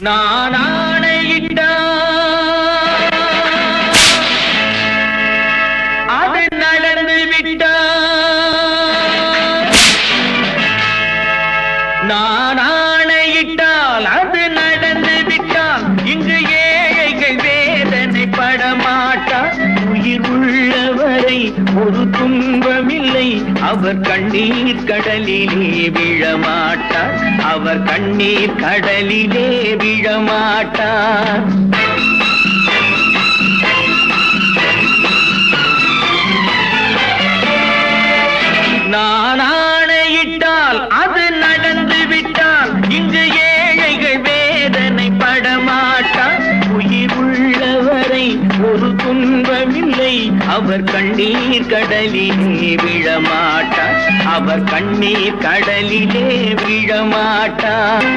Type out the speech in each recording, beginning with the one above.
நான் ஆணையிட்ட அது நடந்து விட்ட நான் ஆணையிட்டால் அது நடந்து விட்டால் இங்கு ஏழைகள் வேதனை படமாட்டார். உயிர் உள்ளவரை ஒரு துன்பமில்லை, அவர் கண்ணீர் கடலிலே விழமாட்டார். அவர் கண்ணீர் கடலிலே விழமாட்டார். நான் ஆணையிட்டால் அது நடந்து விட்டால் இங்கு ஏழைகள் வேதனை படமாட்டார். உயிர் உள்ளவரை ஒரு துன்பமில்லை, அவர் கண்ணீர் கடலிலே விழமாட்டார். அவர் கண்ணீர் கடலிலே விழமாட்டார்.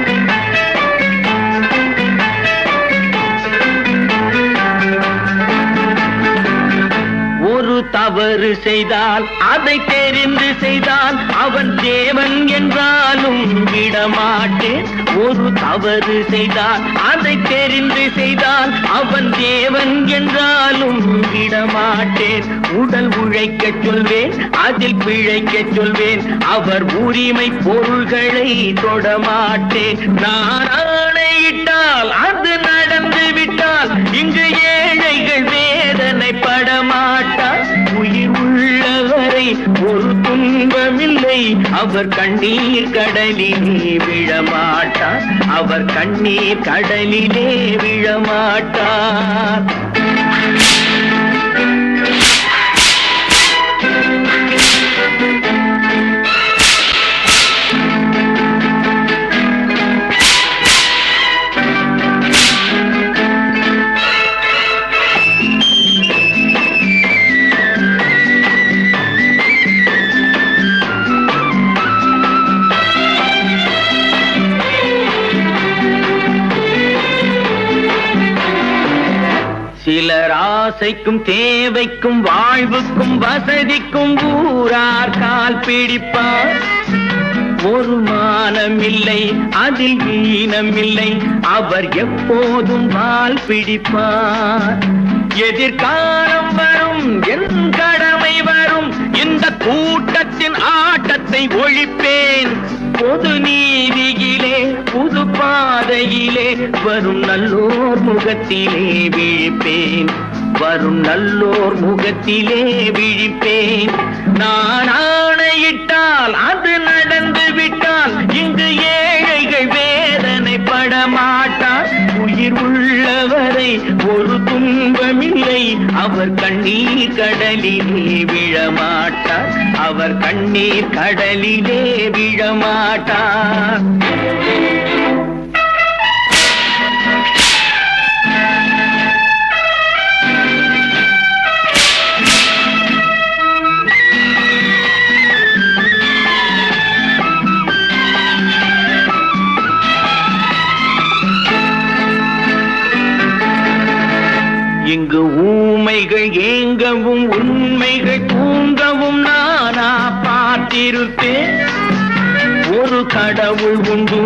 ஒரு தவறு செய்தால் அதை தெரிந்து செய்தால் அவன் தேவன் என்றாலும் விடமாட்டேன். ஒரு தவறு செய்தால் அதை தெரிந்து செய்தால் அவன் தேவன் என்றாலும் விடமாட்டேன். உடல் உழைக்கச் சொல்வேன், அதில் பிழைக்கச் சொல்வேன், அவர் உரிமை பொருள்களை தொடமாட்டேன். நான் ஆணையிட்டால் அது நடந்து விட்டால் இங்கு ஏழைகள் வேதனை படமாட்டார். உயிர் உள்ளவரை ஒரு துன்பமில்லை, அவர் கண்ணீர் கடலிலே விழமாட்டார். அவர் கண்ணீர் கடலிலே விழமாட்டார். சிலர் ஆசைக்கும் தேவைக்கும் வாழ்வுக்கும் வசதிக்கும் ஊரார் கால் பிடிப்பார். ஒரு மானமில்லை, அதில் ஈனமில்லை, அவர் எப்போதும் வால் பிடிப்பார். எதிர்காலம் வரும், என் கடமை வரும், இந்த கூட்டத்தின் ஆட்டத்தை ஒழிப்பேன். பொது நீதியிலே புது பாதையிலே வரும் நல்லோர் முகத்திலே விழிப்பேன். வரும் நல்லோர் முகத்திலே விழிப்பேன். நான் ஆணையிட்டால் அது நடந்து விட்டால் இங்கு ஏழைகள் வேதனை படமாட்டார். உயிர் உள்ளவரை ஒரு துன்பமில்லை, அவர் கண்ணீர் கடலிலே விழமாட்டார். அவர் கண்ணீர் கடலிலே விழமாட்டார். இங்கு ஊமைகள் ஏங்கவும் உண்மைகள் தூங்கவும் நானா பார்த்திருப்பேன். ஒரு கடவுள் உண்டு,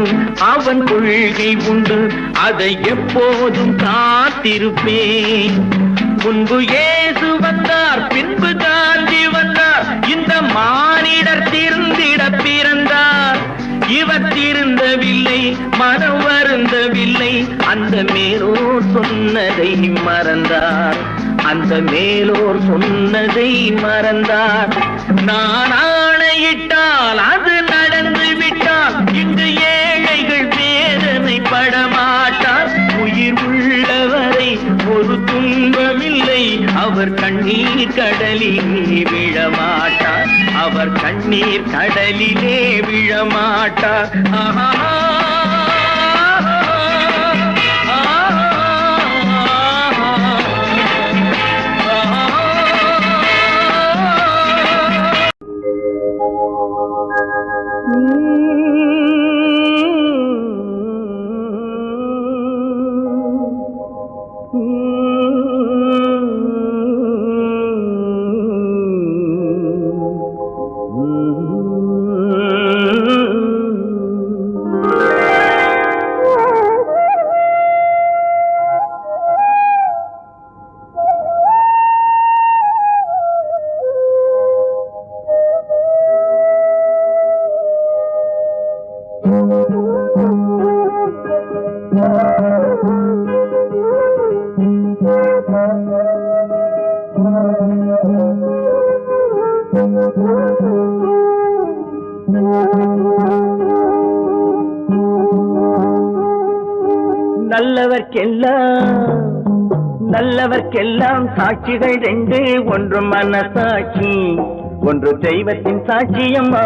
அவன் கொள்கை உண்டு, அதை எப்போதும் காத்திருப்பேன். முன்பு இயேசு வந்தார், பின்பு காந்தி வந்தார், இந்த மானிடர் திருந்திட பிறந்தார். இவர் திருந்தவில்லை, மனம் வருந்தவில்லை, அந்த மேலோர் சொன்னதை மறந்தார். அந்த மேலோர் சொன்னதை மறந்தார். நான் ஆணையிட்டால் அது நடந்து விட்டால் இங்கு ஏழைகள் வேதனை படமாட்டார். உயிர் உள்ளவரை ஒரு துன்பமில்லை, அவர் கண்ணீர் கடலிலே விழமாட்டார். அவர் கண்ணீர் கடலிலே விழமாட்டார். ஆஹா. நல்லவர்க்கெல்லாம் சாட்சிகள் ரெண்டு, ஒன்று மனசாட்சி, ஒன்று தெய்வத்தின் சாட்சியம்மா.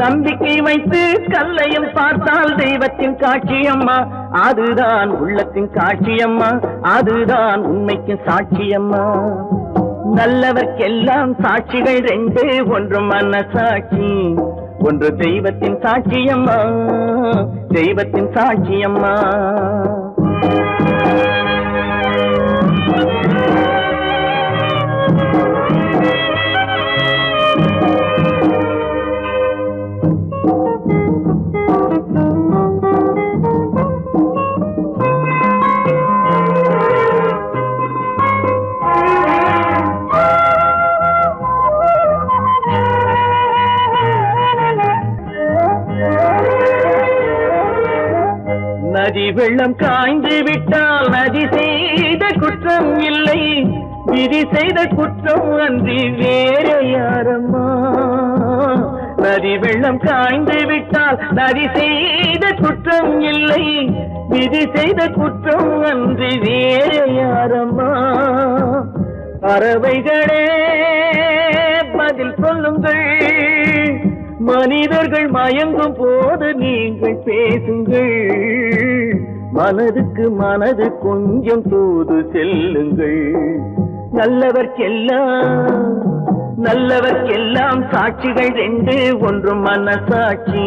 நம்பிக்கை வைத்து கல்லையும் பார்த்தால் தெய்வத்தின் காட்சியம்மா, அதுதான் உள்ளத்தின் காட்சியம்மா, அதுதான் உண்மைக்கு சாட்சியம்மா. நல்லவர்க்கெல்லாம் சாட்சிகள் ரெண்டு, ஒன்று மனசாட்சி, ஒன்று தெய்வத்தின் சாட்சியம்மா, தெய்வத்தின் சாட்சியம்மா. நதி வெள்ளம் காய்ந்து விட்டால் நதி செய்த குற்றம் இல்லை, விதி செய்த குற்றம் அன்றி வேற யாரம்மா. நதி வெள்ளம் காய்ந்து விட்டால் நதி செய்த குற்றம் இல்லை, விதி செய்த குற்றம் அன்றி வேற யாரம்மா. பறவைகளே பதில் சொல்லுங்கள், மனிதர்கள் மயங்கும் போது நீங்கள் பேசுங்கள், மனதுக்கு மனது கொஞ்சம் தூது செல்லுங்கள். நல்லவர்க்கெல்லாம் சாட்சிகள் ரெண்டு, ஒன்று மனசாட்சி,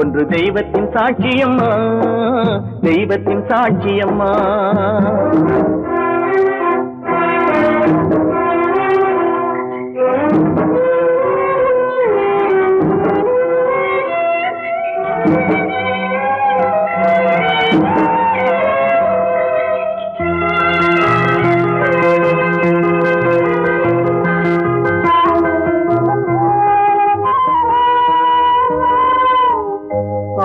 ஒன்று தெய்வத்தின் சாட்சியம்மா, தெய்வத்தின் சாட்சியம்மா.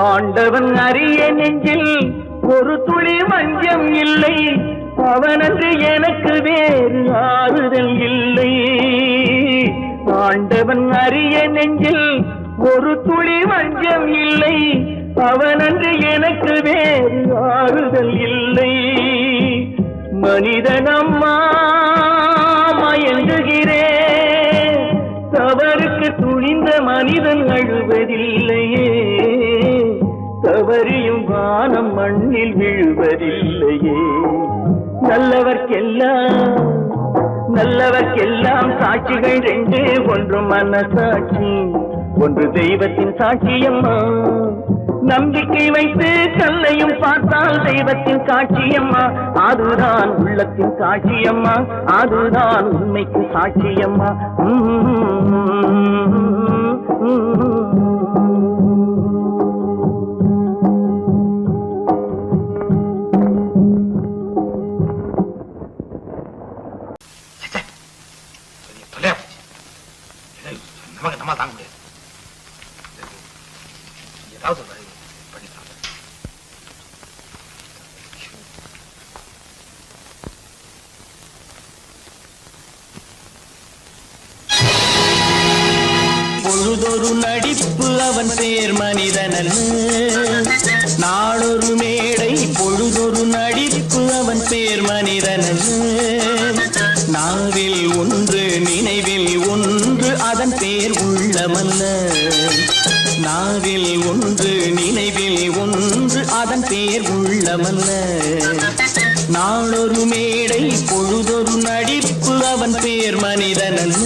ஆண்டவன் அறிய நெஞ்சில் ஒரு துளி வஞ்சம் இல்லை, அவனன்று எனக்கு வேறு ஆறுதல் இல்லை. ஆண்டவன் அறிய நெஞ்சில் ஒரு துளி வஞ்சம் இல்லை, அவனன்று எனக்கு வேறு ஆறுதல் இல்லை. மனிதனம்மா மயங்குகிறேன், தவறுக்கு துணிந்த மனிதன் அழுவதில்லையே, தவறியும் வானம் மண்ணில் விழுவதில்லையே. நல்லவர்க்கெல்லாம் சாட்சிகள் ரெண்டு, ஒன்று மனசாட்சி, ஒன்று தெய்வத்தின் சாட்சியம்மா. நம்பிக்கை வைத்து கல்லையும் பார்த்தால் தெய்வத்தின் காட்சியம்மா, அதுதான் உள்ளத்தின் காட்சியம்மா, அதுதான் உண்மைக்கு சாட்சியம்மா. நம்ம தாங்க முடியாது. ஏதாவது பண்ணிக்கலாம். பொழுதொரு நடிப்பு அவன் பேர் மனிதனல்ல, நாளொரு மேடை பொழுதொரு நடிப்பு அவன் பேர் மனிதனல்ல. நாவில் ஒன்று நினைவில் ஒன்று அதன் பேர் உள்ளமல்ல, நாவில் ஒன்று நினைவில் ஒன்று அதன் பேர் உள்ளமல்ல. நாளொரு மேடை பொழுதொரு நடிப்பு அவன் பேர் மனிதனல்ல.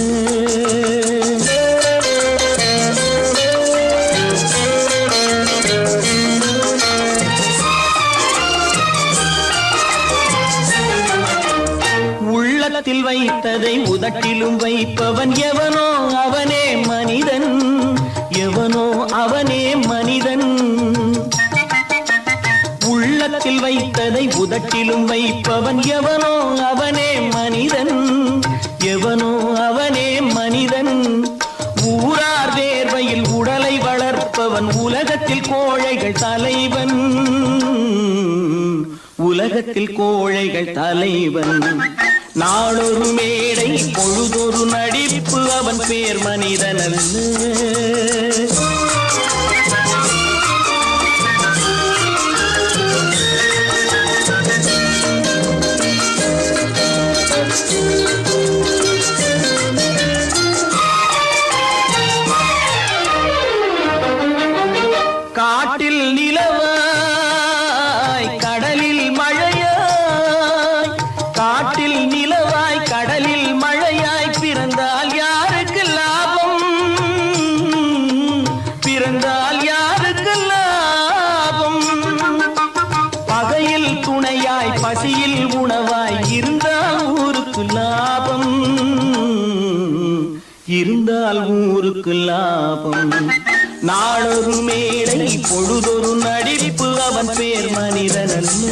உள்ளத்தில் வைத்ததை உதட்டிலும் வைப்பவன் எவனோ அவனே மனிதன், எவனோ அவனே மனிதன். உள்ளத்தில் வைத்ததை உதட்டிலும் வைப்பவன் எவனோ அவனே மனிதன், எவனோ அவனே மனிதன். ஊரார் வேர்வையில் உடலை வளர்ப்பவன் உலகத்தில் கோழைகள் தலைவன், உலகத்தில் கோழைகள் தலைவன். நாளொரு மேடை பொழுதொரு நடிப்பு அவன் பேர் மனிதனல்ல. உறவாய் பசியில் உணவாய் இருந்தால் ஊருக்கு லாபம், இருந்தால் ஊருக்கு லாபம். நாளொரு மேடை பொழுதொரு நடிப்பு அவன் பேர் மனிதனல்ல.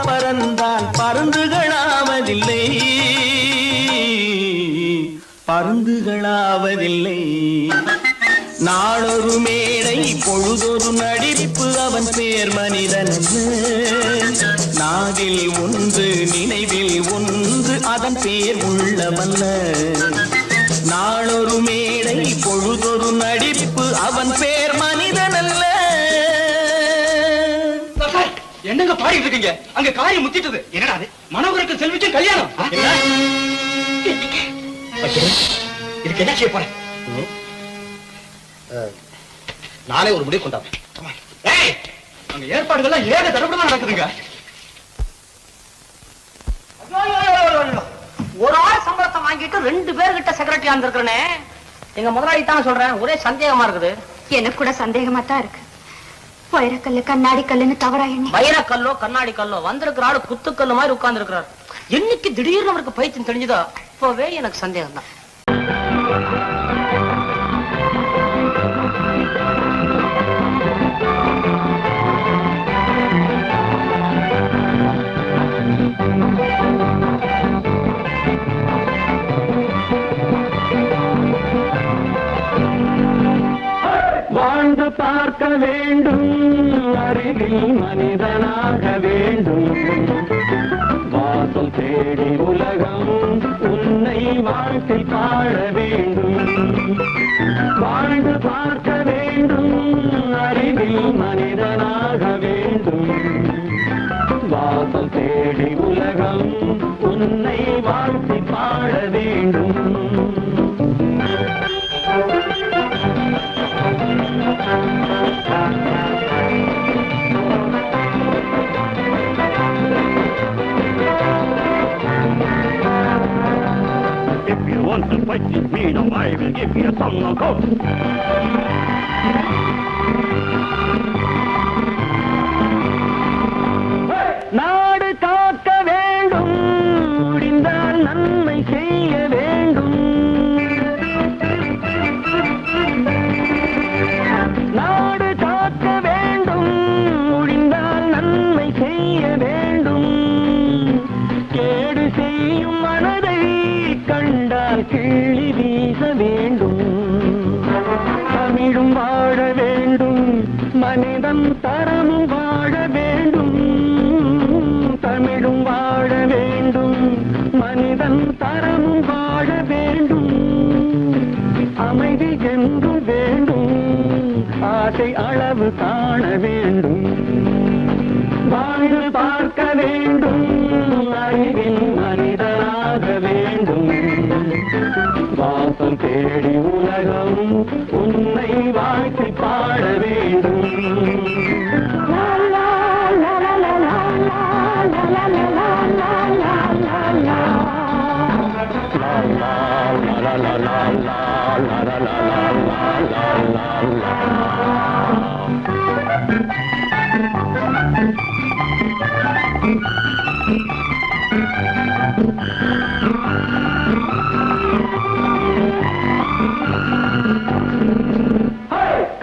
பறந்தால் பருந்துகளாவதில்லை, பருந்துகளாவதில்லை. நாளொரு மேடை பொழுதொரு நடிப்பு அவன் பேர் மனிதனல்ல. நாவில் ஒன்று நினைவில் ஒன்று அதன் பேர் உள்ளமல்ல. நாளொரு மேடை பொழுதொரு நடிப்பு அவன் பேர் மனிதனல்ல. என்னங்க பாடிட்டு இருக்கீங்க? அங்க காரியம் முத்திட்டது. என்னடா அது? மனோகருக்கு செல்விக்கும் கல்யாணம். இதுக்கு என்ன செய்ய போறேன்? நானே ஒரு முடிவு கொண்டாங்க. அங்க ஏற்பாடுகள்லாம் ஏக தடபடமா நடக்குதுங்க. ஒரு ஆள் சம்பளத்தை வாங்கிட்டு 2 பேர்கிட்ட செக்ரட்டரியா இருந்திருக்கிறேனே. எங்க முதலாளி தான் சொல்றேன், ஒரே சந்தேகமா இருக்குது. எனக்கு கூட சந்தேகமா தான் இருக்கு. வைரக்கல்லு கண்ணாடி கல்லுன்னு தவறா எண்ணி வைரக்கல்லோ கண்ணாடி கல்லோ வந்திருக்கிற ஆளு குத்துக்கல்லு மாதிரி உட்கார்ந்து இருக்கிறார். என்னைக்கு திடீர்னு அவருக்கு பைத்தியம் தெரிஞ்சதோ அப்பவே எனக்கு சந்தேகம் தான். வாழ்ந்து பார்க்க வேண்டும், அறிவில் மனிதனாக வேண்டும். வாசல் தேடி உலகம் உன்னை வாழ்க்கை பாட வேண்டும். வாழ்ந்து பார்க்க வேண்டும், அறிவில் மனிதனாக வேண்டும். வாசல் தேடி உலகம் உன்னை வாழ்க்கை பாட வேண்டும். If you want to fight with me, now I will give you a song of hope. நாடு காக்க வேண்டும், முடிந்தால் நன்மை செய்ய வேண்டும். நாடு காக்க வேண்டும், முடிந்தால் நன்மை செய்ய வேண்டும். கேடு செய்யும் மனதை கண்டால் கிள்ளி வீச வேண்டும். தமிழும் வாழ வேண்டும், மனிதன் தரமும் வாழ வேண்டும். தமிழும் வாழ வேண்டும், மனிதன் தரமும் வாழ வேண்டும். அமைதி என்றும் வேண்டும், ஆசை அளவு காண வேண்டும். வாழ்ந்து பார்க்க வேண்டும், அறிவில் மனிதனாக வேண்டும். வாசம் தேடி உலகம் உன்னை வாழ்க்கை பாட வேண்டும்.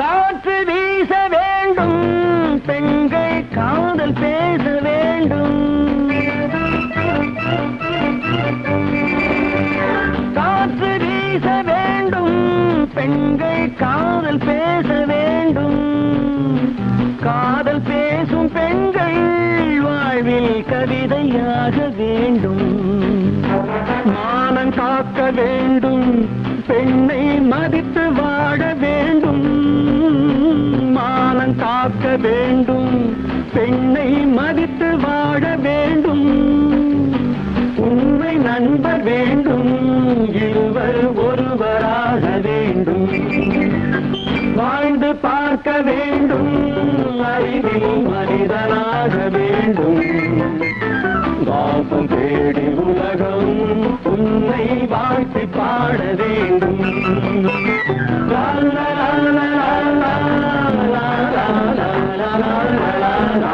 காற்று வீச வேண்டும், பெண்கள் காதல் பேச வேண்டும். காற்று வீச வேண்டும், பெண்கள் காதல் பேச வேண்டும். காதல் பேசும் பெண்கள் வாழ்வில் கவிதையாக வேண்டும். வேண்டும், மானம் காக்க வேண்டும், பெண்ணை மதித்து வாழ வேண்டும், மானம் காக்க வேண்டும், பெண்ணை மதித்து வாழ வேண்டும், உண்மை நண்பர் வேண்டும், இருவர் ஒருவராக வேண்டும், வாழ்ந்து பார்க்க வேண்டும், அறிவில் மனிதனாக வேண்டும், வாசம் தேடி உலகம் உன்னை வாழ்த்தி பாட வேண்டும். லா லா லா லா லா லா லா லா லா லா.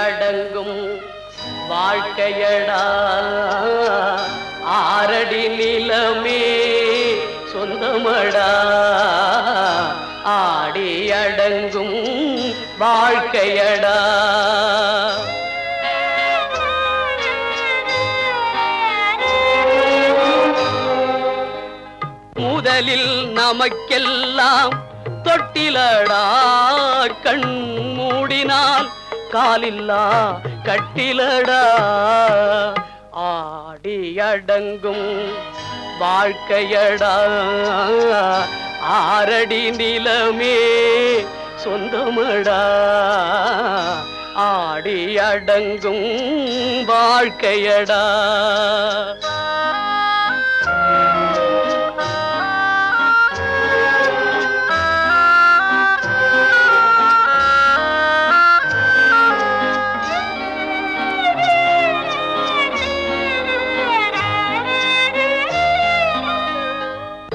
அடங்கும் வாழ்க்கையடா ஆரடி நிலமே சொந்தமடா ஆடி அடங்கும் வாழ்க்கையடா முதலில் நமக்கெல்லாம் தொட்டிலடா கண் மூடினால் காலில்லா கட்டிலடா ஆடி அடங்கும் வாழ்க்கையடா ஆரடி நிலமே சொந்தமடா ஆடி அடங்கும் வாழ்க்கையடா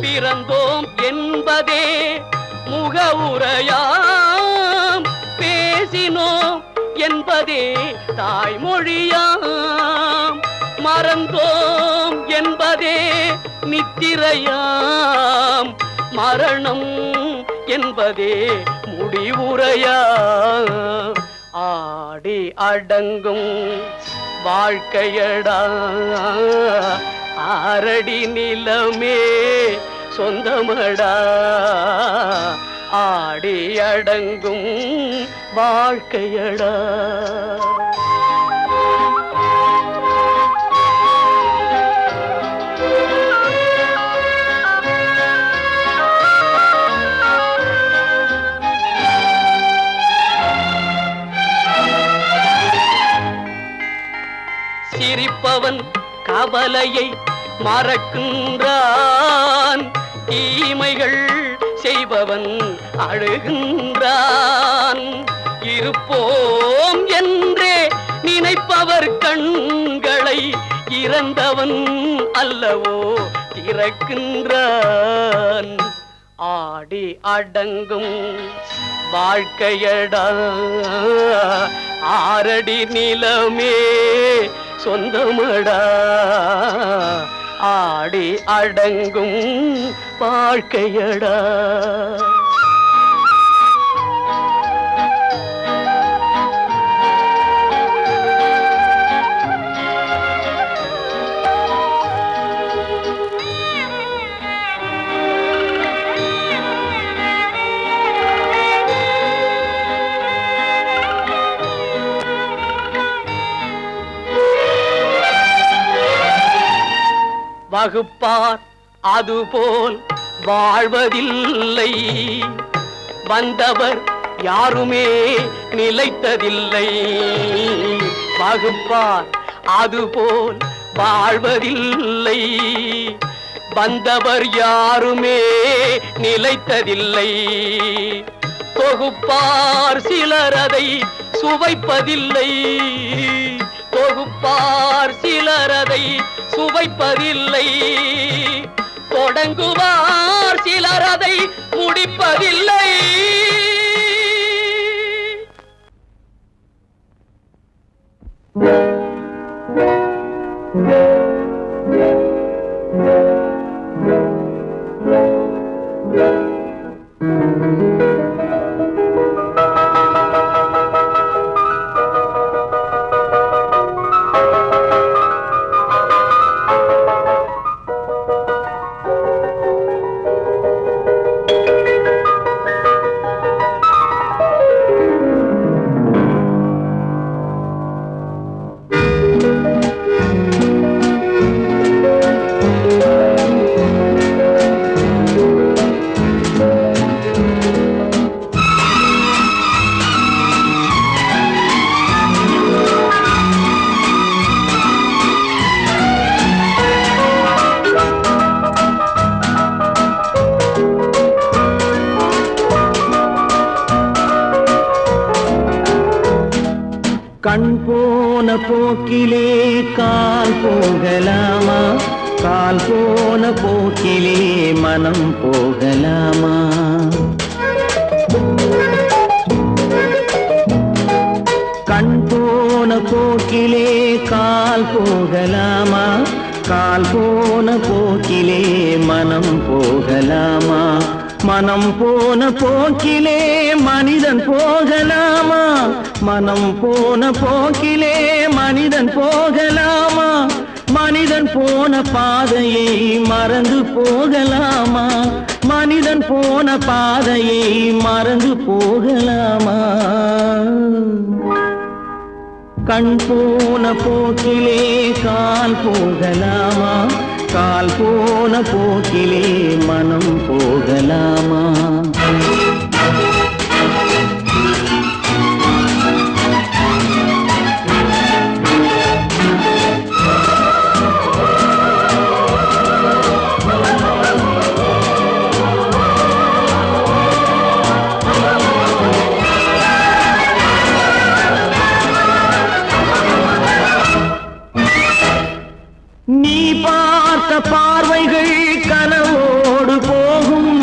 பிறந்தோம் என்பதே முகவுரையாம் பேசினோம் என்பதே தாய்மொழியாம் மறந்தோம் என்பதே நித்திரையாம் மரணம் என்பதே முடிவுரையாம் ஆடி அடங்கும் வாழ்க்கையடா ஆரடி நிலமே சொந்தமடா ஆடி அடங்கும் வாழ்க்கையடா சிரிப்பவன் கவலையை மறக்கின்றான் தீமைகள் செய்பவன் அழுகின்றான் இருப்போம் என்றே நினைப்பவர் கண்களை இறந்தவன் அல்லவோ திறக்கின்றான் ஆடி அடங்கும் வாழ்க்கையடா ஆரடி நிலமே சொந்தமடா ஆடி அடங்கும் வாழ்க்கையடா வகுப்பார் அதுபோல் வாழ்வதில்லை வந்தவர் யாருமே நிலைத்ததில்லை வகுப்பார் அதுபோல் வாழ்வதில்லை வந்தவர் யாருமே நிலைத்ததில்லை தொகுப்பார் சிலர் அதை சுவைப்பதில்லை தொகுப்பார் சிலர் அதை சுவைப்பதில்லை தொடங்குவார் சிலர் அதை முடிப்பதில்லை போக்கிலே கால் போகலாமா, கால் போன போக்கிலே மனம் போகலாமா? கண் போன போக்கிலே கால் போகலாமா, கால் போன போக்கிலே மனம் போகலாமா? மனம் போன போக்கிலே மனிதன் போகலாமா, மனம் போன போக்கிலே மனிதன் போகலாமா? மனிதன் போன பாதையை மறந்து போகலாமா, மனிதன் போன பாதையை மறந்து போகலாமா? கண் போன போக்கிலே கால் போகலாமா, கால் போன போக்கிலே மனம் போகலாமா? நீ பார்த்த பார்வைகள் கனவோடு போகும்,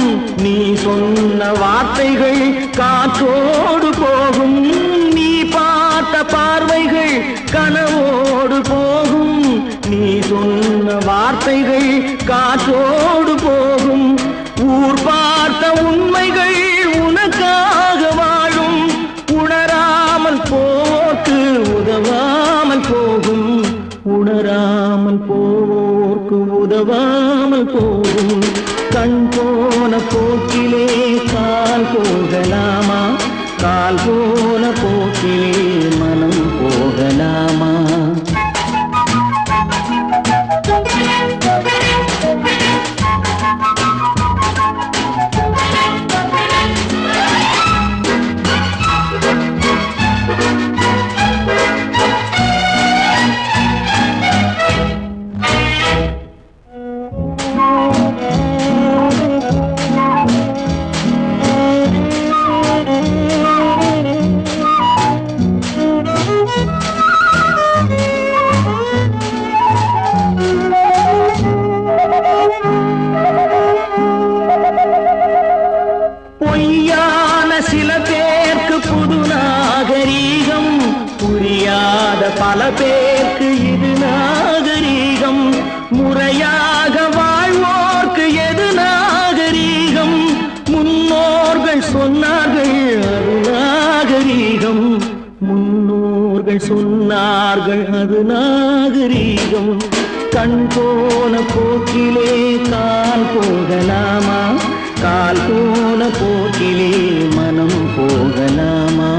நீ சொன்ன வார்த்தைகள் காற்றோடு போகும். நீ பார்த்த பார்வைகள் கனவோடு போகும், நீ சொன்ன வார்த்தைகள் காற்றோடு போகும். ஊர் பார்த்த உண்மைகள் உனக்காக வாழும், உணராமல் போக்கு உதவாமல் போகும், உணராமல் போவோர்க்கு உதவாமல் போகும். கண் போன போக்கிலே கால் போகலாமா, கால் போன போக்கிலே மனம் போகலாமா? பொய்யான சில பேருக்கு புது நாகரீகம், புரியாத பல பேருக்கு இது நாகரீகம். முறையாக வாழ்வோர்க்கு எது நாகரீகம்? முன்னோர்கள் சொன்னார்கள் அது நாகரீகம், முன்னோர்கள் சொன்னார்கள் அது நாகரீகம். கண் போன போக்கிலே கால் போகலாமா, கால் போன போக்கிலே மனம் போகலாமா?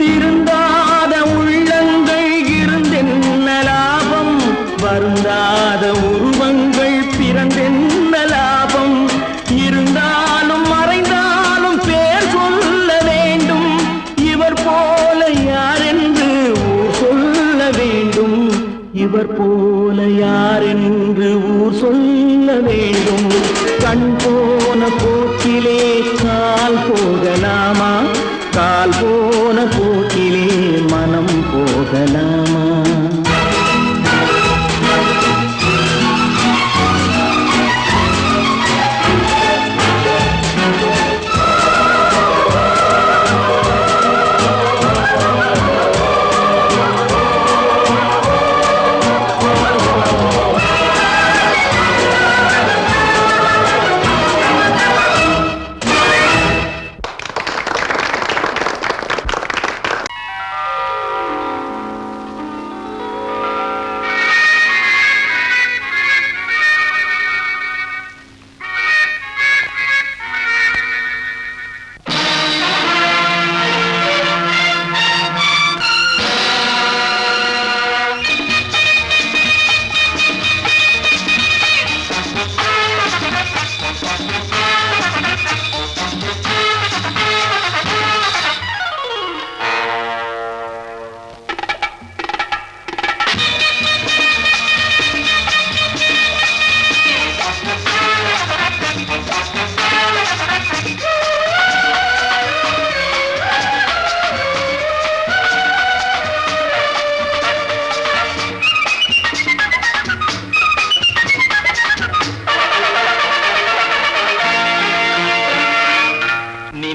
திருந்தாத உள்ளங்கள் இருந்தென்ன லாபம், வருந்தாத உருவங்கள் பிறந்தென்ன லாபம்? இருந்தாலும் மறைந்தாலும் பேர் சொல்ல வேண்டும், இவர் போல யாரென்று ஊர் சொல்ல வேண்டும், இவர் போல யாரென்று ஊர் சொல்ல வேண்டும். கண் போன போக்கிலே கால் போகலாமா, கால் போன போக்கிலே மனம் போகலாமா?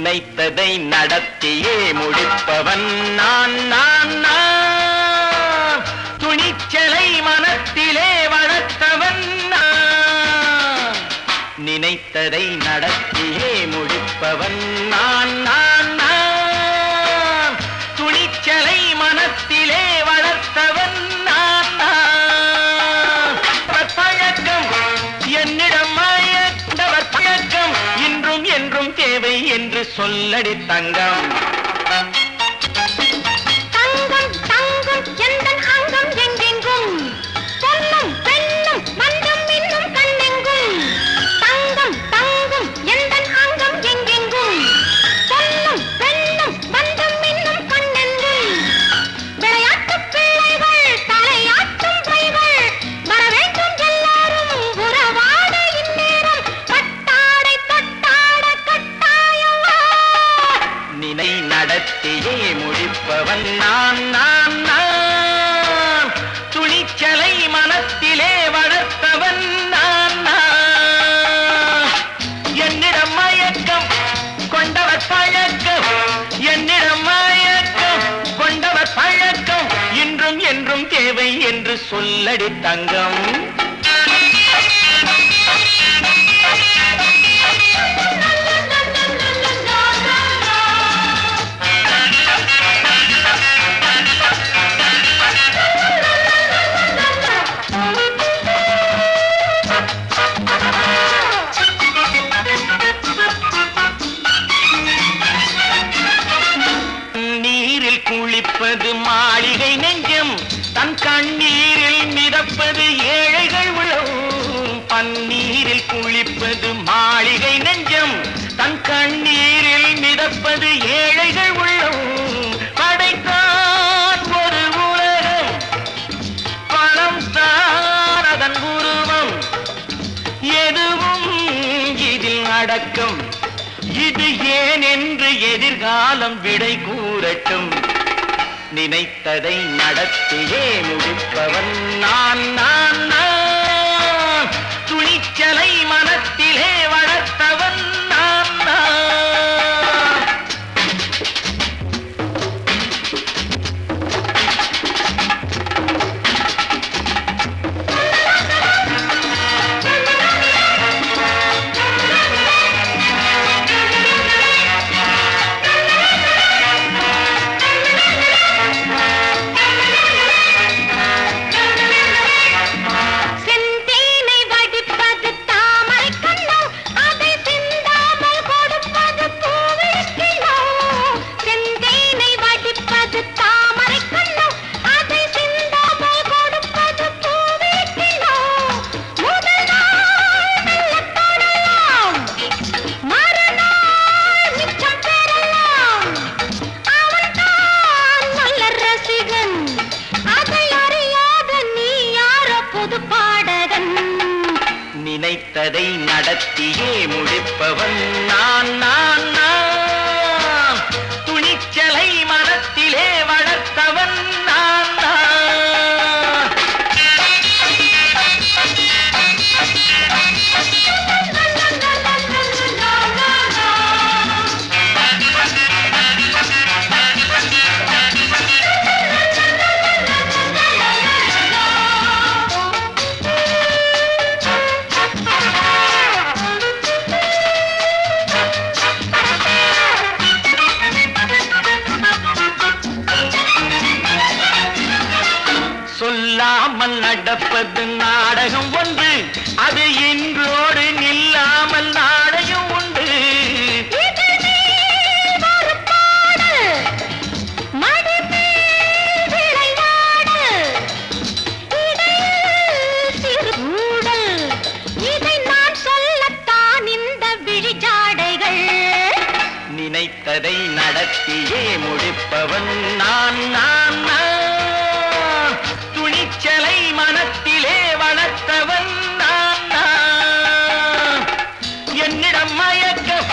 நினைத்ததை நடத்தியே முடிப்பவன் நான் நான் நான். துணிச்சலை மனத்திலே வளர்த்தவன் நான். நினைத்ததை நடத்தியே முடிப்பவன் நான் நான் நான். துணிச்சலை மனத்திலே வளர்த்தவன் நான் நான். பழக்கம் என்னிடம் மயந்தவர் பழக்கம் இன்றும் என்றும் தேவை என்று சொல்லடி தங்கம். தங்கம் தங்கம் எந்தன் அங்கம் எங்கெங்கும் பொன்னும் பெண்ணும் மந்தம் இன்னும் கண்ணெங்கும். தங்கம் தங்கம் எந்தன் அங்கம் எங்கெங்கும் பொன்னும் பெண்ணும் மந்தம் இன்னும் கண்ணெங்கும். விளையாட்டு பிள்ளைகள் தலையாட்டும் பைகள் வர வேண்டும் எல்லாரும் உறவாட இந்நேரம் கட்டாடை தொட்டாட கட்டாயவா. நினை நடத்தியே முடிப்பவன் நான் நான் நான். துணிச்சலை மனத்திலே வளர்த்தவன் நான் நான். என்னிடம் மயக்கம் கொண்டவர் பழக்கம் என்னிடம் மயக்கம் கொண்டவர் பழக்கம் இன்றும் என்றும் தேவை என்று சொல்லடி தங்கம். நீரில் குளிப்பது மாளிகை நெஞ்சம் தன் கண்ணீரில் மிதப்பது ஏழைகள் உளவும். பன்னீரில் குளிப்பது மாளிகை நெஞ்சம் தன் கண்ணீரில் மிதப்பது ஏழைகள் உள்ளவும். படைத்தான் ஒரு உலகம் பணம் தான் அதன் உருவம் எதுவும் இதில் அடக்கம். இது ஏன் என்று எதிர்காலம் விடை கூறட்டும். நினைத்ததை நடத்தியே முடிப்பவன் நான் நான் நான். துணிச்சலை மனத்திலே வளர்த்தவன் நான் நான். செந்தேனை வடிப்பது தாமரை கண்ணோ அதை சிந்தாமல் கொடுப்பது பூவிழிக்கிழோ. செந்தேனை வடிப்பது தாமரை கண்ணோ அதை சிந்தாமல் கொடுப்பது பூவிழிக்கிழோ. முதல் நாள் மெல்ல தொடலாம் மறுநாள் மிச்சம் பெறலாம். அவன்தான் நல்ல ரசிகன் அதை அறியாத நீ யாரோ புது பாடகன். நினைத்ததை நடத்தியே முடிப்பவன் நான் நான் நான். துணிச்சலை மனத்திலே வளர்த்தவன் நான் நான். சொல்லாமல் நடப்பது நாடகம் ஒன்று அது இன்றோடு நில்லாமல் நாடகம் உண்டு. இதழ் மேல் ஒரு பாடு, மடி மேல் விளையாடு, இடையில் சிறு ஊடல், இதை நான் சொல்லத்தான் இந்த விழிஜாடைகள். நினைத்ததை நடத்தியே முடிப்பவன் நான் நான் நான். துணிச்சலை மனத்திலே வளர்த்தவன் நான் நான். என்னிடம் மயக்கம்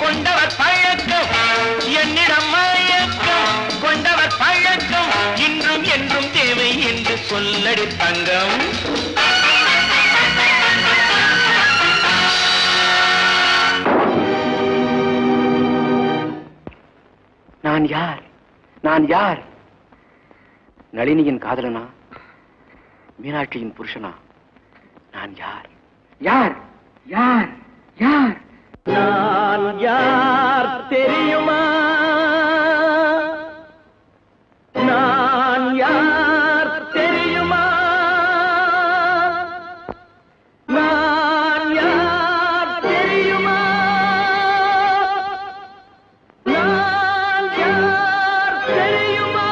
கொண்டவர் பழக்கம் என்னிடம் மயக்கம் கொண்டவர் பழக்கம் இன்றும் என்றும் தேவை என்று சொல்லடி தங்கம். நான் யார்? நான் யார்? நளினியின் காதலனா? மீனாட்சியின் புருஷனா? நான் யார்? யார்? யார்? யார்? நான் யார் தெரியுமா? நான் யார் தெரியுமா? நான் யார் தெரியுமா? நான் யார் தெரியுமா?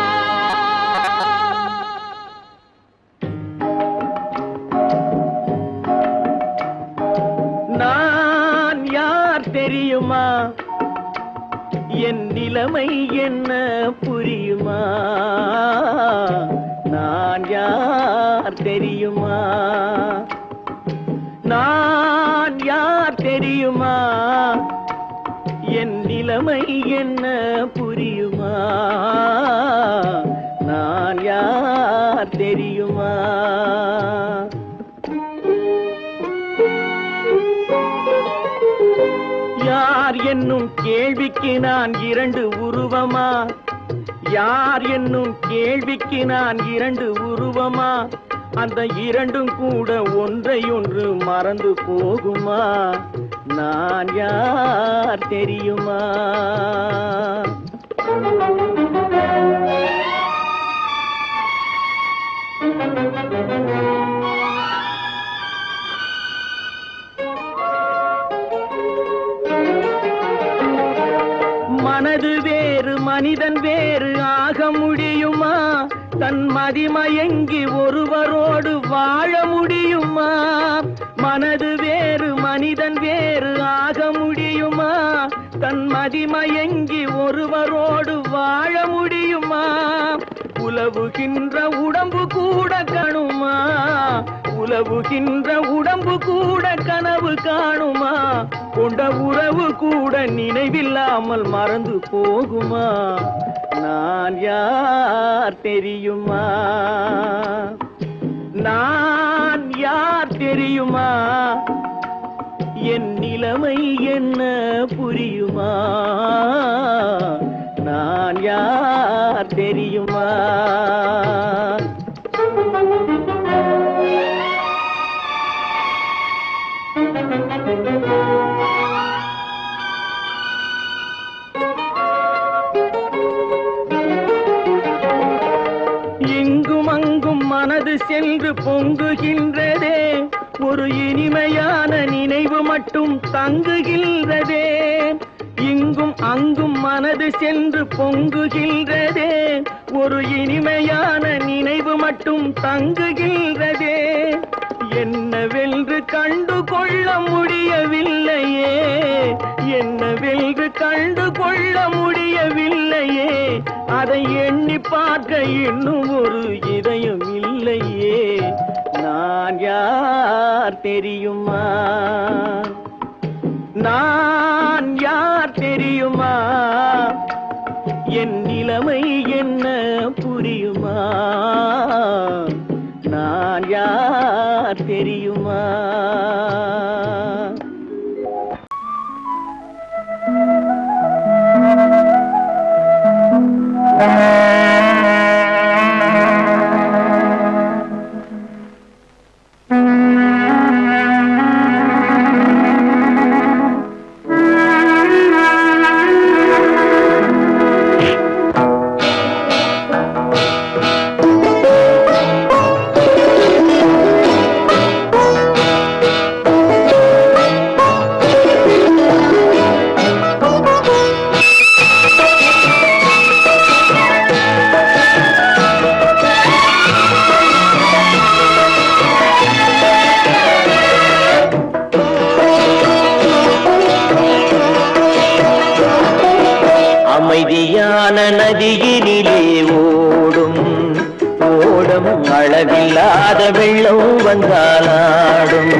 நான் யார் தெரியுமா? என் நிலைமை என்ன புரியுமா? நான் யார் தெரியுமா? நான் யார் தெரியுமா? என் நிலைமை என்ன புரியுமா? நான் யார் தெரியுமா? யார் என்னும் கேள்விக்கு நான் இரண்டு உருவமா? யார் என்னும் கேள்விக்கு நான் இரண்டு உருவமா? அந்த இரண்டும் கூட ஒன்றையொன்று மறந்து போகுமா? நான் யார் தெரியுமா? மனது வேறு மனிதன் வேறு ஆக முடியுமா? தன் மதிமயங்கி ஒருவரோடு வாழ முடியுமா? மனது வேறு மனிதன் வேறு ஆக முடியுமா? தன் மதிமயங்கி ஒருவரோடு வாழ முடியுமா? உலவுகின்ற உடம்பு கூட கணுமா? உலவுகின்ற உடம்பு கூட கனவு காணுமா? கொண்ட உறவு கூட நினைவில்லாமல் மறந்து போகுமா? நான் யார் தெரியுமா? நான் யார் தெரியுமா? என் நிலைமை என்ன புரியுமா? நான் யார் தெரியுமா? இங்கும் அங்கும் மனது சென்று பொங்குகின்றதே, ஒரு இனிமையான நினைவு மட்டும் தங்குகின்றதே. இங்கும் அங்கும் மனது சென்று பொங்குகின்றதே, ஒரு இனிமையான நினைவு மட்டும் தங்குகின்றதே. என்னவென்று கண்டு கொள்ள முடியவில்லையே, என்னவென்று கண்டு கொள்ள முடியவில்லையே. அதை எண்ணி பார்க்க இன்னும் ஒரு இதயம் இல்லையே. நான் யார் தெரியுமா? நான் யார் தெரியுமா? என் நிலைமை என்ன புரியுமா? நான் யார் தெரியுமா? அமைதியான நதியினிலே ஓடும் ஓடும் அளவில்லாத வெள்ளம் வந்தாலாடும்.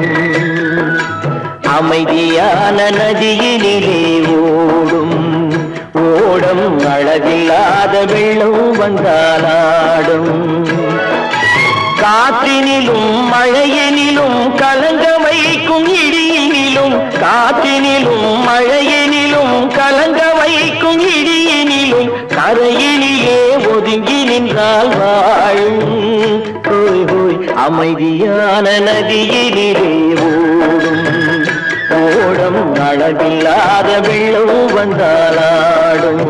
அமைதியான நதியினிலே ஓடும் ஓடும் அளவில்லாத வெள்ளம் வந்தாலாடும். காற்றினிலும் மழையினிலும் கலங்க வைக்கும் இடியினிலும், காற்றினிலும் மழையினிலும் கலங்க வைக்கும் இடியினிலும் கரையிலே ஒதுங்கி நின்றால் வாழும் ஹோய் ஹோய் அமைதியான நதியிலே ஓடும் ஓடம் அளவில்லாத வெள்ளம் வந்தாலாடும்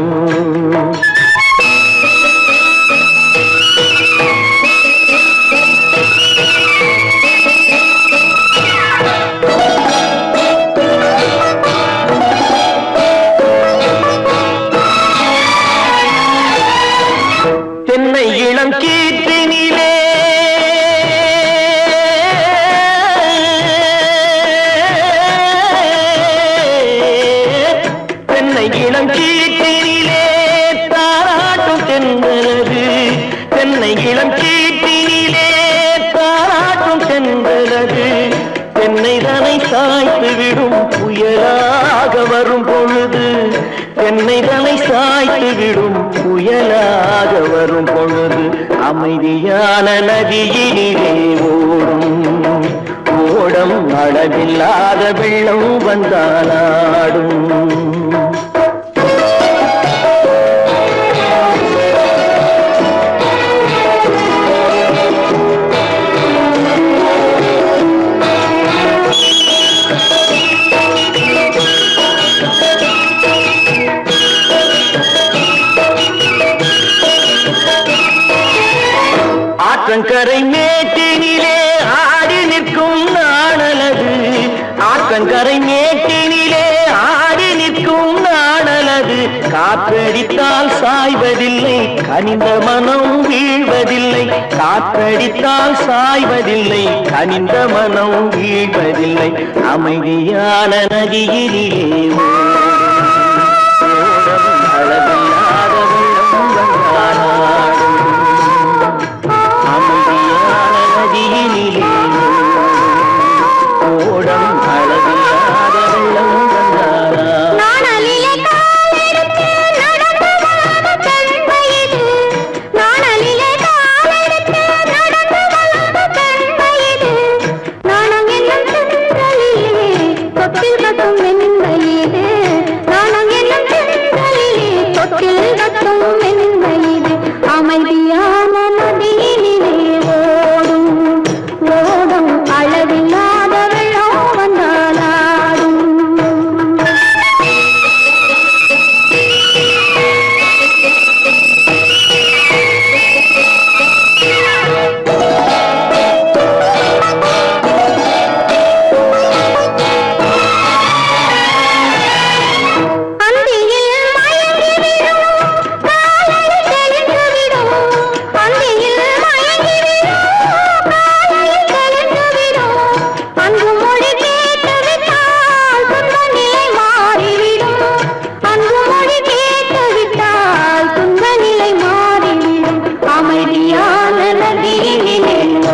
தென்னை இளம் கீற்றினிலே தென்னை இளம் கீற்றினிலே தாராட்டும் தென்றலது தென்னை இளம் கீற்றினிலே தாராட்டும் தென்றலது தென்னை தனை சாய்த்து விடும் புயலாக வரும் பொழுது தென்னை தலை சாய்த்து விடும் புயலாக வரும் பொழுது அமைதியான நதியிலே ஓடும் ஓடம் அளவில்லாத வெள்ளம் வந்தாலாடும் ஆற்றங்கரை மேட்டினிலே ஆடி நிற்கும் நாணலது ஆற்றங்கரை மேட்டினிலே ஆடி நிற்கும் நாணலது காற்றடித்தால் சாய்வதில்லை கனிந்த மனம் வீழ்வதில்லை காற்றடித்தால் சாய்வதில்லை கனிந்த மனம் வீழ்வதில்லை அமைதியான நதியிலே ஓடும் அளவில்லாத வெள்ளம் வந்தாலாடும் அமைதியான நதியிலே ஓடம் அளவில்லாத வெள்ளம் வந்தாலாடும் நாணலிலே காலெடுத்து நடந்து வளர்ந்த பெண்மையிது நாணலிலே காலெடுத்து நடந்து வளர்ந்த பெண்மையிது நாணம் என்னும் சென்றலிலே தொட்டில் கட்டும் மென்மையிது நாணம் என்னும் சென்றலிலே தொட்டில் கட்டும் மென்மையிது அமைதியான நதியிலே ஓடும் ஓடும் அளவில்லாத வெள்ளம் வந்தாலாடும் அந்தியில் மயங்கிவிடும் காலையில் தெளிந்துவிடும் அந்தியில் மயங்கிவிடும் காலையில் தெளிந்துவிடும் அன்பு மொழி கேட்டுவிட்டால் துன்ப நிலை மாறிவிடும் அன்பு மொழி கேட்டுவிட்டால் துன்ப நிலை மாறிவிடும் அமைதியான நதியிலே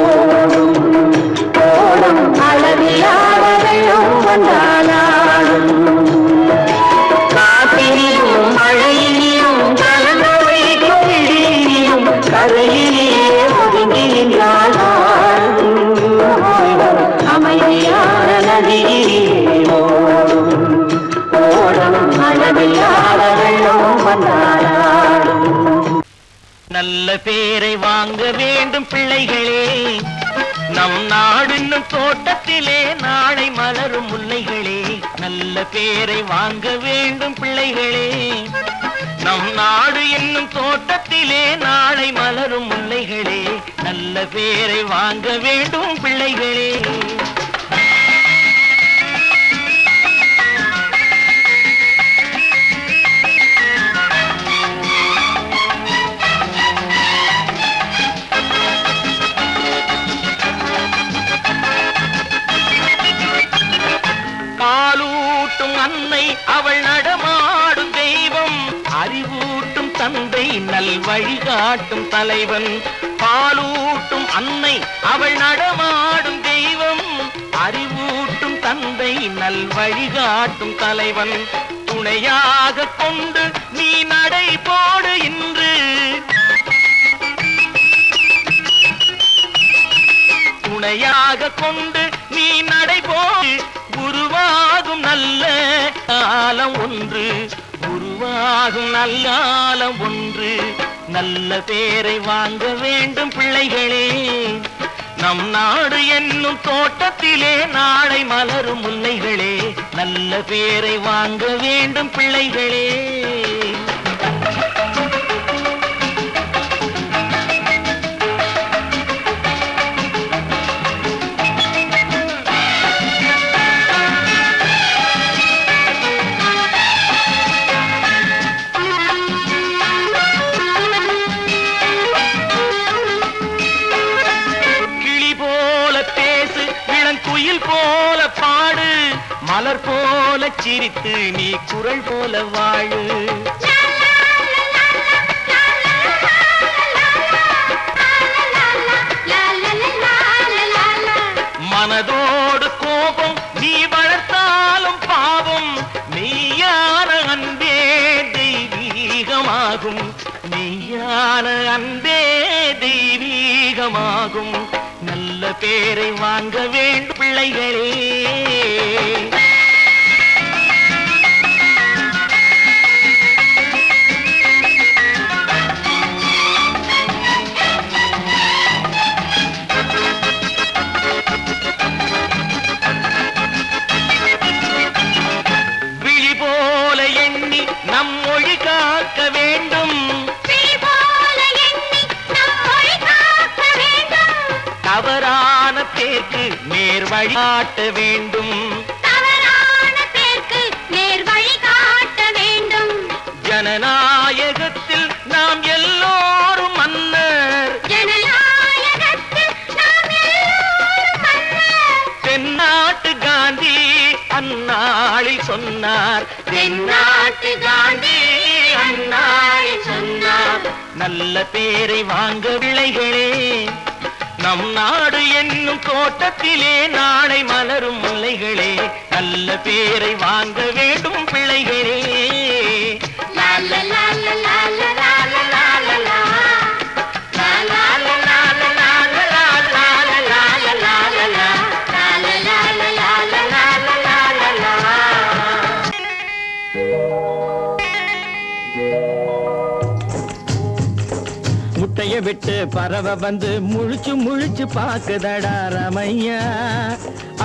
ஓடும் ஓடும் அளவில்லாத வெள்ளம் வந்தாலாடும் காற்றிலும் மழையிலும் கலந்து வைக்கும் இடியிலும் கரையிலே ஒதுங்கி நின்றால் அமைதியான நதியிலே ஓடும் ஓடும் அளவில்லாத வெள்ளம் வந்தாலாடும் நல்ல பேரை வாங்க வேண்டும் பிள்ளைகளே நம் நாடு என்னும் தோட்டத்திலே நாளை மலரும் முல்லைகளே நல்ல பேரை வாங்க வேண்டும் பிள்ளைகளே நம் நாடு என்னும் தோட்டத்திலே நாளை மலரும் முல்லைகளே நல்ல பேரை வாங்க வேண்டும் பிள்ளைகளே பாலூட்டும் அன்னை அவள் நடமாடும் தெய்வம் அறிவூட்டும் தந்தை நல் வழிகாட்டும் தலைவன் பாலூட்டும் அன்னை அவள் நடமாடும் தெய்வம் அறிவூட்டும் தந்தை நல் வழிகாட்டும் தலைவன் துணையாக கொண்டு நீ நடை போடு இன்று துணையாக கொண்டு நீ நடை போடு உருவாகும் நல்ல காலம் ஒன்று உருவாகும் நல்லாலம் ஒன்று, நல்ல பேரை வாங்க வேண்டும் பிள்ளைகளே. நம் நாடு என்னும் தோட்டத்திலே நாளை மலரும் முல்லைகளே, நல்ல பேரை வாங்க வேண்டும் பிள்ளைகளே. போல பாடு, மலர் போல சிரித்து நீ குரல் போல வாழு. மனதோடு கோபம் நீ வளர்த்தாலும் பாவம், மெய்யான அன்பே தெய்வீகமாகும், மெய்யான அன்பே தெய்வீகமாகும். நல்ல பேரை வாங்க வேண்டும் பிள்ளைகளே. விழி போல எண்ணி நம் மொழி காக்க வேண்டும், தவறான பேருக்கு நேர் வழி காட்ட வேண்டும், தவறான பேருக்கு நேர் வழி காட்ட வேண்டும். ஜனநாயகத்தில் நாம் எல்லோரும் மன்னர், ஜனநாயகத்தில் நாம் எல்லோரும் மன்னர். தென்னாட்டு காந்தி அந்நாளில் சொன்னார், தென்னாட்டு காந்தி அந்நாளில் சொன்னார். நல்ல பேரை வாங்க பிள்ளைகளே. நம் நாடு என்னும் தோட்டத்திலே நாளை மலரும் முல்லைகளே, நல்ல பேரை வாங்க வேண்டும் பிள்ளைகளே. முட்டைய விட்டு பறவை வந்து முழிச்சு முழிச்சு பாக்குதடா ரமையா,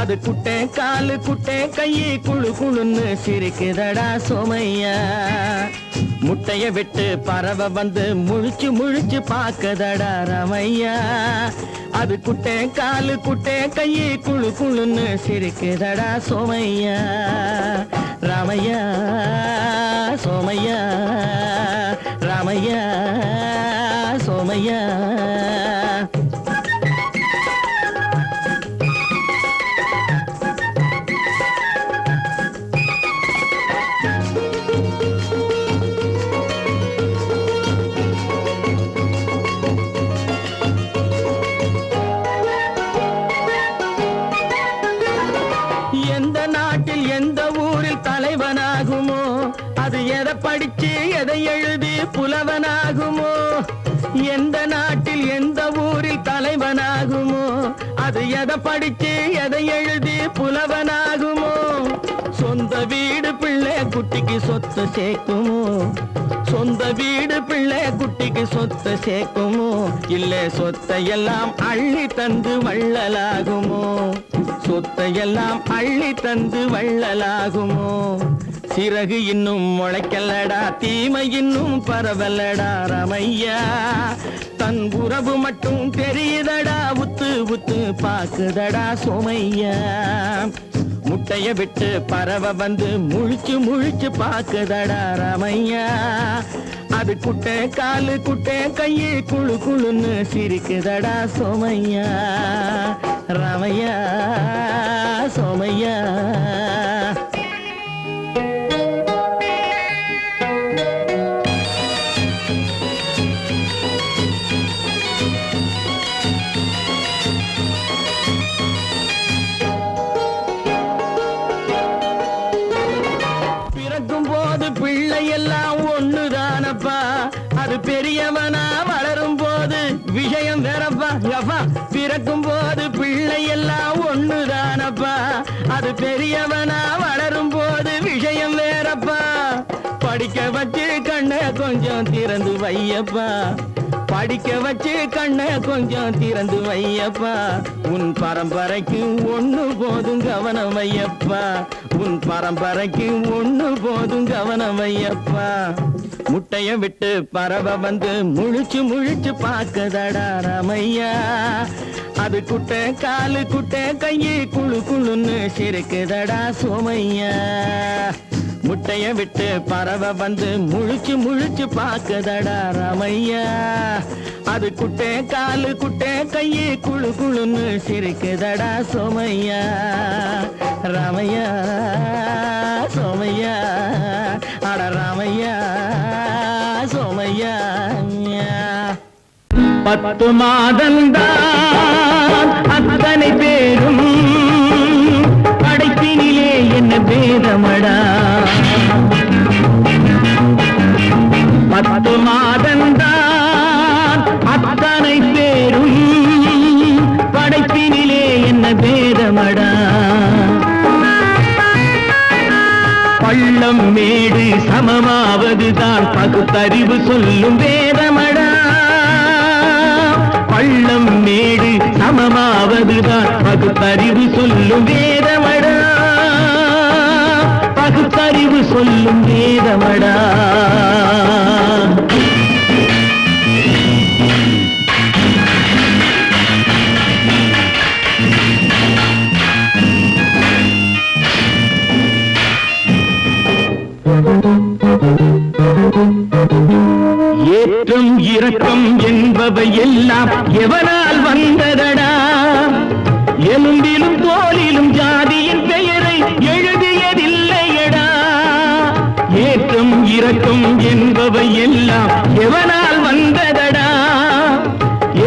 அது குட்டை காலு குட்டை கையை குழு குழுன்னு சிரிக்குதடா சோமையா. முட்டைய விட்டு பறவை வந்து முழிச்சு முழிச்சு பாக்குதடா ரமையா, அது குட்டை காலு குட்டை கையை குழு குழுன்னு சிரிக்குதடா சோமையா. ராமையா சோமையா, ராமையா சோமையா. எந்த நாட்டில் எந்த ஊரில் தலைவனாகுமோ, அது எதை படிச்சு எதை எழுதி புலவனாகுமோ. எந்த நாட்டில் எந்த ஊரில் தலைவனாகுமோ, அது எதை படிச்சு எதை எழுதி புலவனாகுமோ. சொந்த வீடு பிள்ளை குட்டிக்கு சொத்து சேர்க்குமோ, சொந்த வீடு பிள்ளை குட்டிக்கு சொத்து சேர்க்குமோ. இல்ல சொத்தையெல்லாம் அள்ளி தந்து வள்ளலாகுமோ, சொத்தையெல்லாம் அள்ளி தந்து வள்ளலாகுமோ. சிறகு இன்னும் முளைக்கல்லடா, தீமை இன்னும் பரவலடா ரமையா. தன் உறவு மட்டும் தெரியுதடா, உத்து உத்து பாக்குதடா சோமையா. முட்டைய விட்டு பறவை வந்து முழிச்சு முழிச்சு பாக்குதடா ரமையா, அது குட்டை காலு குட்டை கையை குழு குழுன்னு சிரிக்குதடா சோமையா. ரமையா சோமையா. எல்லாம் ஒண்ணுதானப்பா, அது பெரியவனா வளரும் போது விஷயம் வேறப்பா. அப்பா பிறக்கும் போது பிள்ளை எல்லாம் ஒண்ணுதானப்பா, அது பெரியவனா வளரும் போது விஷயம் வேறப்பா. படிக்க வச்சு கண்ணை கொஞ்சம் திறந்து வையப்பா படிக்க வச்சு கண்ணை கொஞ்சம் திறந்து வையப்பா உன் பரம்பரைக்கு ஒண்ணு போதும் கவனம் வையப்பா உன் பரம்பரைக்கு ஒண்ணு போதும் கவனம் வையப்பா முட்டைய விட்டு பறவை வந்து முழிச்சு முழிச்சு பார்க்கதடா ராமையா அது குட்டை காலு குட்டை கையை குழு குழுன்னு சிரிக்குதடா சோமையா முட்டைய விட்டு பறவை வந்து முழிச்சு முழிச்சு பார்க்கதடா ராமையா அது குட்டை காலு குட்டை கையை குழு குழுன்னு சிரிக்குதடா சோமையா ராமையா சோமையா அட ராமையா சோமையா 10 மாதந்தான் அத்தனை பேரும் படைப்பினிலே என்ன பேதமடா 10 மாதந்தான் அத்தனை பேரும் படைப்பினிலே என்ன பேதமடா பள்ளம் மேடு சமமாவதுதான் பகுத்தறிவு சொல்லும் வேதமடா பள்ளம் மேடு சமமாவதுதான் பகுத்தறிவு சொல்லும் வேதமடா பகுத்தறிவு சொல்லும் வேதமடா ஏற்றம் இரக்கம் என்பவை எல்லாம் எவனால் வந்ததடா எலும்பிலும் தோலிலும் ஜாதியின் பெயரை எழுதியதில்லையடா ஏற்றம் இரக்கம் என்பவை எல்லாம் எவனால் வந்ததடா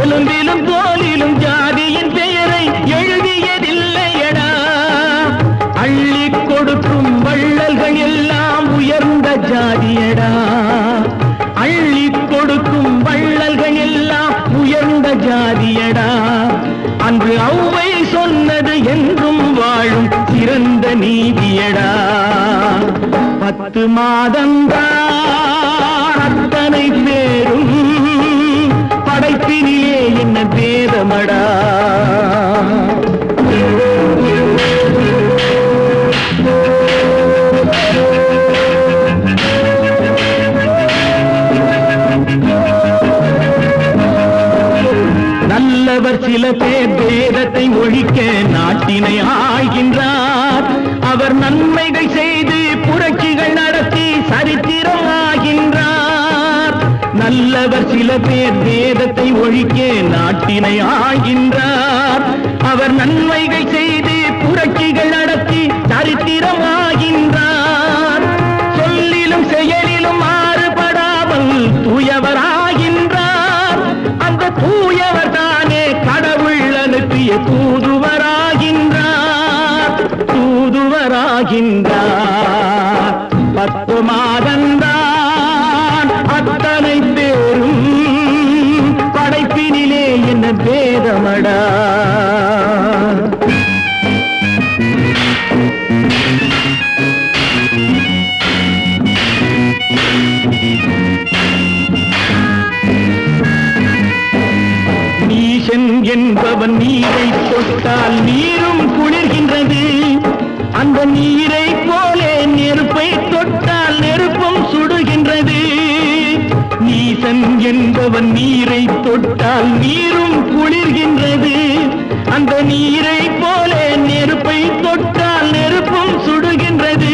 எலும்பிலும் தோலிலும் ஜாதியின் பெயரை எழுதியதில்லையடா அள்ளி கொடுக்கும் வள்ளல்கள் எல்லாம் உயர்ந்த ஜாதியடா அள்ளி கொடுக்கும் வள்ளல்கள் எல்லாம் உயர்ந்த ஜாதியடா அன்று ஔவை சொன்னது என்றும் வாழும் சிறந்த நீதியடா 10 மாதந்தான் அத்தனை பேரும் படைப்பினிலே என்ன பேதமடா நல்லவர் சில பேர் வேதத்தை ஒழிக்க நாட்டினை ஆள்கின்றார் அவர் நன்மைகள் செய்து புரட்சிகள் நடத்தி சரித்திரம் ஆகின்றார் நல்லவர் சில பேர் வேதத்தை ஒழிக்க நாட்டினை ஆள்கின்றார் அவர் நன்மைகள் செய்து புரட்சிகள் நடத்தி சரித்திரம் ஆகின்றார் சொல்லிலும் செயலிலும் மாறுபடாமல் தூயவராகின்றார் அந்த தூயவர் தானே கடவுள் அனுப்பிய தூதுவராகின்றார் 10 மாதந்தான் அத்தனை பேரும் படைப்பினிலே என்ன பேதமடா நீசன் என்பவன் நீரை தொட்டால் நீரும் குளிர்கின்றது அந்த நீரை போலே நெருப்பை தொட்டால் நெருப்பும் சுடுகின்றது நீசன் என்பவன் நீரை தொட்டால் நீரும் குளிர்கின்றது அந்த நீரை போலே நெருப்பை தொட்டால் நெருப்பும் சுடுகின்றது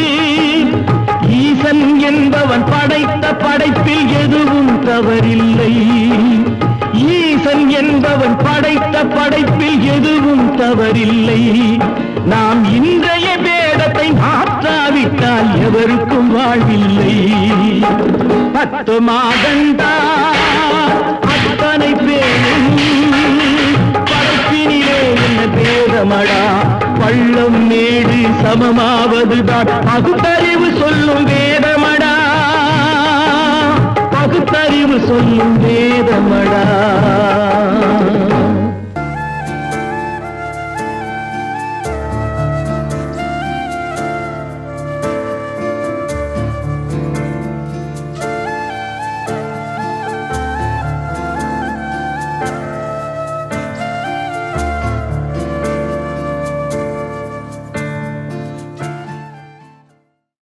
ஈசன் என்பவன் படைத்த படைப்பில் எதுவும் தவறில்லை ஈசன் என்பவன் படைத்த படைப்பில் எதுவும் தவறில்லை நாம் இன்றைய வேதத்தை மாற்றாவிட்டால் எவருக்கும் வாழ்வில்லை 10 மாதந்தான் அத்தனை பேரும் படைப்பினிலே என்ன பேதமடா பள்ளம் மேடு சமமாவதுதான் பகுத்தறிவு சொல்லும் வேதமடா பகுத்தறிவு சொல்லும் வேதமடா